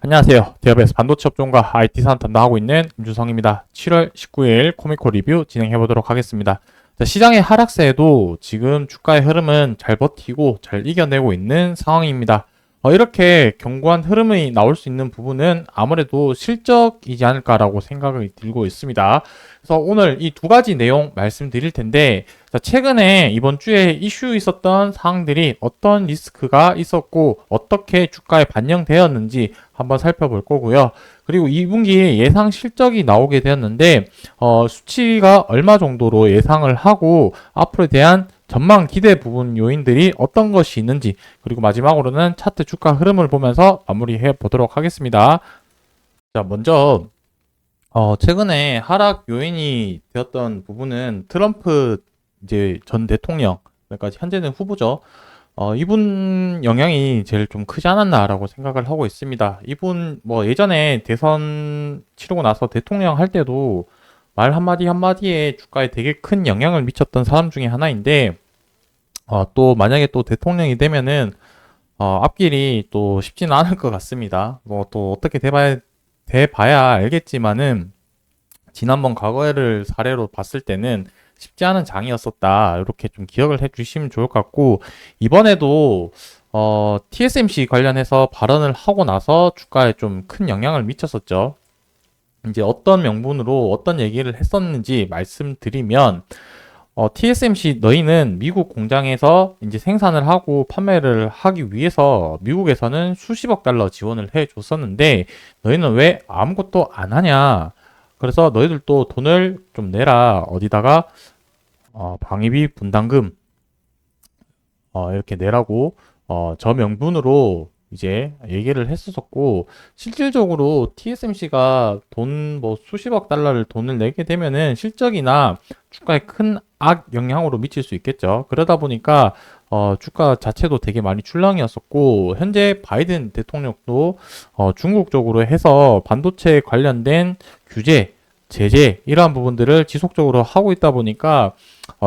안녕하세요. 대업에서 반도체 업종과 IT 산업 담당하고 있는 임주성입니다. 7월 19일 코미코 리뷰 진행해 보도록 하겠습니다. 자, 시장의 하락세에도 지금 주가의 흐름은 잘 버티고 잘 이겨내고 있는 상황입니다. 이렇게 견고한 흐름이 나올 수 있는 부분은 아무래도 실적이지 않을까라고 생각이 들고 있습니다. 그래서 오늘 이 두 가지 내용 말씀드릴 텐데, 자, 최근에 이번 주에 이슈 있었던 사항들이 어떤 리스크가 있었고 어떻게 주가에 반영되었는지 한번 살펴볼 거고요. 그리고 2분기에 예상 실적이 나오게 되었는데 수치가 얼마 정도로 예상을 하고 앞으로에 대한 전망 기대 부분 요인들이 어떤 것이 있는지, 그리고 마지막으로는 차트 주가 흐름을 보면서 마무리해 보도록 하겠습니다. 자, 먼저 최근에 하락 요인이 되었던 부분은 트럼프 이제 전 대통령, 그러니까 현재는 후보죠. 이분 영향이 제일 좀 크지 않았나라고 생각을 하고 있습니다. 이분 뭐 예전에 대선 치르고 나서 대통령 할 때도 말 한마디 한마디에 주가에 되게 큰 영향을 미쳤던 사람 중에 하나인데, 또 만약에 또 대통령이 되면은 앞길이 또 쉽지는 않을 것 같습니다. 뭐 또 어떻게 돼봐야 알겠지만은 지난번 과거를 사례로 봤을 때는 쉽지 않은 장이었었다. 이렇게 좀 기억을 해 주시면 좋을 것 같고, 이번에도 TSMC 관련해서 발언을 하고 나서 주가에 좀 큰 영향을 미쳤었죠. 이제 어떤 명분으로 어떤 얘기를 했었는지 말씀드리면, TSMC 너희는 미국 공장에서 이제 생산을 하고 판매를 하기 위해서 미국에서는 수십억 달러 지원을 해 줬었는데 너희는 왜 아무것도 안 하냐? 그래서 너희들도 돈을 좀 내라. 어디다가 방위비 분담금 이렇게 내라고 저 명분으로 이제 얘기를 했었고, 실질적으로 TSMC가 돈 뭐 수십억 달러를 돈을 내게 되면은 실적이나 주가에 큰 악 영향으로 미칠 수 있겠죠. 그러다 보니까 주가 자체도 되게 많이 출렁이었었고, 현재 바이든 대통령도 중국 쪽으로 해서 반도체 관련된 규제, 제재 이러한 부분들을 지속적으로 하고 있다 보니까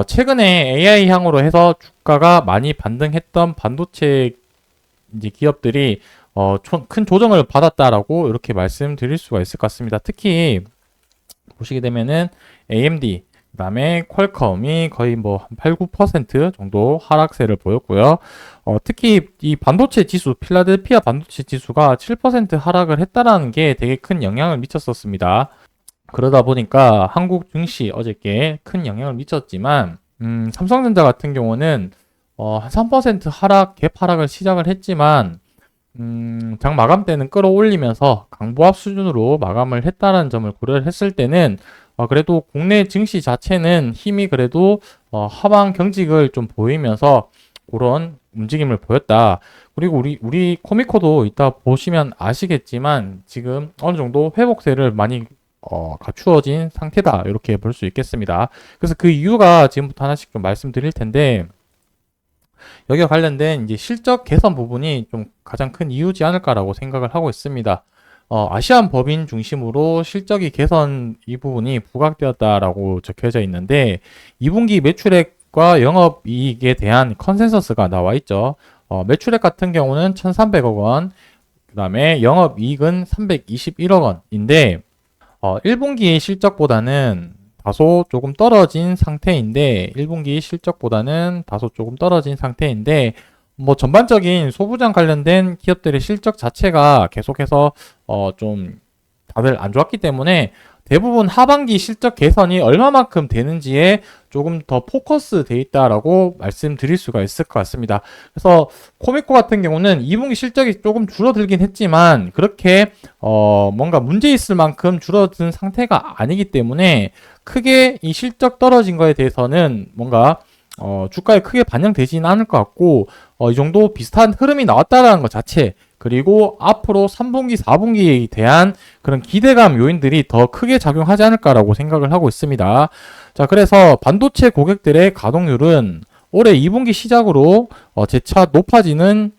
최근에 AI 향으로 해서 주가가 많이 반등했던 반도체 이제 기업들이 큰 조정을 받았다라고 이렇게 말씀드릴 수가 있을 것 같습니다. 특히 보시게 되면은 AMD, 그다음에 퀄컴이 거의 뭐 한 8, 9% 정도 하락세를 보였고요. 특히 이 반도체 지수, 필라델피아 반도체 지수가 7% 하락을 했다라는 게 되게 큰 영향을 미쳤었습니다. 그러다 보니까 한국 증시 어저께 큰 영향을 미쳤지만, 삼성전자 같은 경우는 한 3% 하락, 갭 하락을 시작을 했지만, 장 마감 때는 끌어올리면서 강보합 수준으로 마감을 했다는 점을 고려를 했을 때는 그래도 국내 증시 자체는 힘이 그래도 하방 경직을 좀 보이면서 그런 움직임을 보였다. 그리고 우리 코미코도 이따 보시면 아시겠지만 지금 어느 정도 회복세를 많이 갖추어진 상태다. 이렇게 볼 수 있겠습니다. 그래서 그 이유가 지금부터 하나씩 좀 말씀드릴 텐데, 여기와 관련된 이제 실적 개선 부분이 좀 가장 큰 이유지 않을까라고 생각을 하고 있습니다. 아시안 법인 중심으로 실적이 개선 이 부분이 부각되었다라고 적혀져 있는데, 2분기 매출액과 영업이익에 대한 컨센서스가 나와 있죠. 매출액 같은 경우는 1,300억 원, 그 다음에 영업이익은 321억 원인데, 1분기 실적보다는 다소 조금 떨어진 상태인데, 1분기 실적보다는 다소 조금 떨어진 상태인데, 뭐 전반적인 소부장 관련된 기업들의 실적 자체가 계속해서 좀 다들 안 좋았기 때문에 대부분 하반기 실적 개선이 얼마만큼 되는지에 조금 더 포커스 돼 있다라고 말씀드릴 수가 있을 것 같습니다. 그래서 코미코 같은 경우는 2분기 실적이 조금 줄어들긴 했지만 그렇게 뭔가 문제 있을 만큼 줄어든 상태가 아니기 때문에 크게 이 실적 떨어진 거에 대해서는 뭔가 주가에 크게 반영되지는 않을 것 같고, 이 정도 비슷한 흐름이 나왔다라는 것 자체, 그리고 앞으로 3분기, 4분기에 대한 그런 기대감 요인들이 더 크게 작용하지 않을까라고 생각을 하고 있습니다. 자, 그래서 반도체 고객들의 가동률은 올해 2분기 시작으로 재차 높아지면서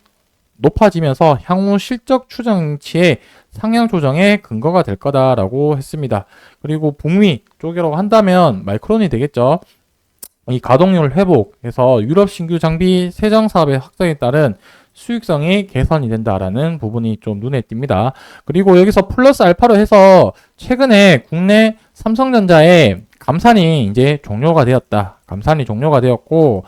향후 실적 추정치의 상향 조정의 근거가 될 거다라고 했습니다. 그리고 북미 쪽이라고 한다면 마이크론이 되겠죠. 이 가동률 회복에서 유럽 신규 장비 세정 사업의 확장에 따른 수익성이 개선이 된다라는 부분이 좀 눈에 띕니다. 그리고 여기서 플러스 알파로 해서 최근에 국내 삼성전자의 감산이 이제 종료가 되었다. 감산이 종료가 되었고,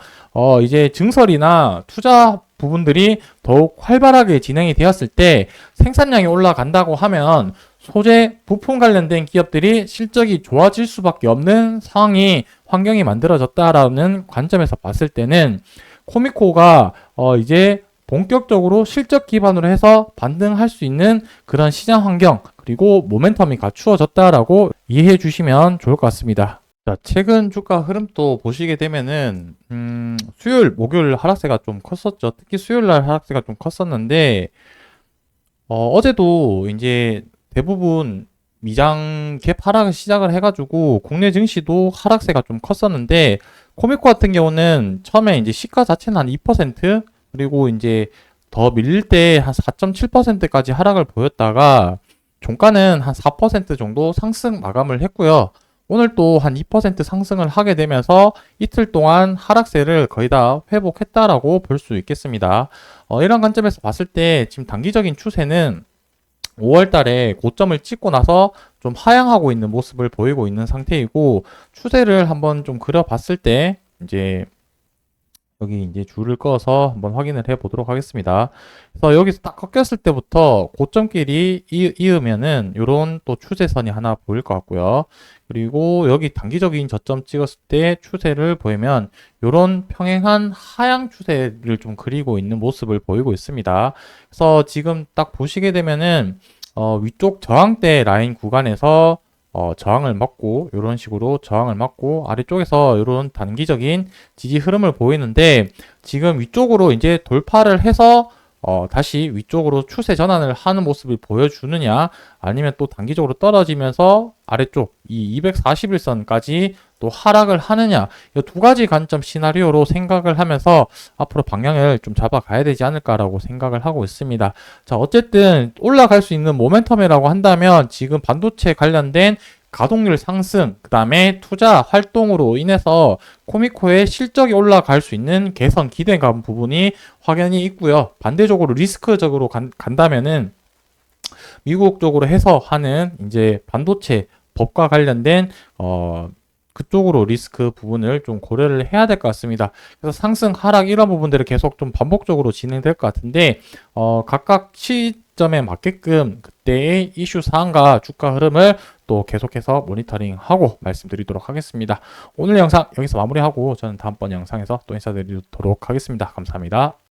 이제 증설이나 투자 부분들이 더욱 활발하게 진행이 되었을 때 생산량이 올라간다고 하면 소재, 부품 관련된 기업들이 실적이 좋아질 수밖에 없는 상황이, 환경이 만들어졌다라는 관점에서 봤을 때는 코미코가 이제 본격적으로 실적 기반으로 해서 반등할 수 있는 그런 시장 환경, 그리고 모멘텀이 갖추어졌다라고 이해해 주시면 좋을 것 같습니다. 자, 최근 주가 흐름도 보시게 되면은 수요일, 목요일 하락세가 좀 컸었죠. 특히 수요일 날 하락세가 좀 컸었는데 어제도 이제 대부분 미장 갭 하락을 시작을 해가지고 국내 증시도 하락세가 좀 컸었는데 코미코 같은 경우는 처음에 이제 시가 자체는 한 2%, 그리고 이제 더 밀릴 때 한 4.7%까지 하락을 보였다가 종가는 한 4% 정도 상승 마감을 했고요. 오늘 또 한 2% 상승을 하게 되면서 이틀 동안 하락세를 거의 다 회복했다라고 볼 수 있겠습니다. 이런 관점에서 봤을 때 지금 단기적인 추세는 5월 달에 고점을 찍고 나서 좀 하향하고 있는 모습을 보이고 있는 상태이고, 추세를 한번 좀 그려봤을 때 이제 여기 이제 줄을 꺼서 한번 확인을 해 보도록 하겠습니다. 그래서 여기서 딱 꺾였을 때부터 고점끼리 이으면은 요런 또 추세선이 하나 보일 것 같고요. 그리고 여기 단기적인 저점 찍었을 때 추세를 보이면 요런 평행한 하향 추세를 좀 그리고 있는 모습을 보이고 있습니다. 그래서 지금 딱 보시게 되면은 위쪽 저항대 라인 구간에서 저항을 맞고, 이런 식으로 저항을 맞고, 아래쪽에서 이런 단기적인 지지 흐름을 보이는데, 지금 위쪽으로 이제 돌파를 해서, 다시 위쪽으로 추세 전환을 하는 모습을 보여주느냐, 아니면 또 단기적으로 떨어지면서 아래쪽, 이 241선까지 또 하락을 하느냐, 이 두 가지 관점 시나리오로 생각을 하면서 앞으로 방향을 좀 잡아가야 되지 않을까라고 생각을 하고 있습니다. 자, 어쨌든 올라갈 수 있는 모멘텀이라고 한다면 지금 반도체 관련된 가동률 상승, 그 다음에 투자 활동으로 인해서 코미코의 실적이 올라갈 수 있는 개선 기대감 부분이 확연히 있고요. 반대적으로 리스크적으로 간다면은 미국 쪽으로 해서 하는 이제 반도체 법과 관련된 그쪽으로 리스크 부분을 좀 고려를 해야 될 것 같습니다. 그래서 상승, 하락 이런 부분들을 계속 좀 반복적으로 진행될 것 같은데 각각 시점에 맞게끔 그때의 이슈 사항과 주가 흐름을 또 계속해서 모니터링하고 말씀드리도록 하겠습니다. 오늘 영상 여기서 마무리하고 저는 다음번 영상에서 또 인사드리도록 하겠습니다. 감사합니다.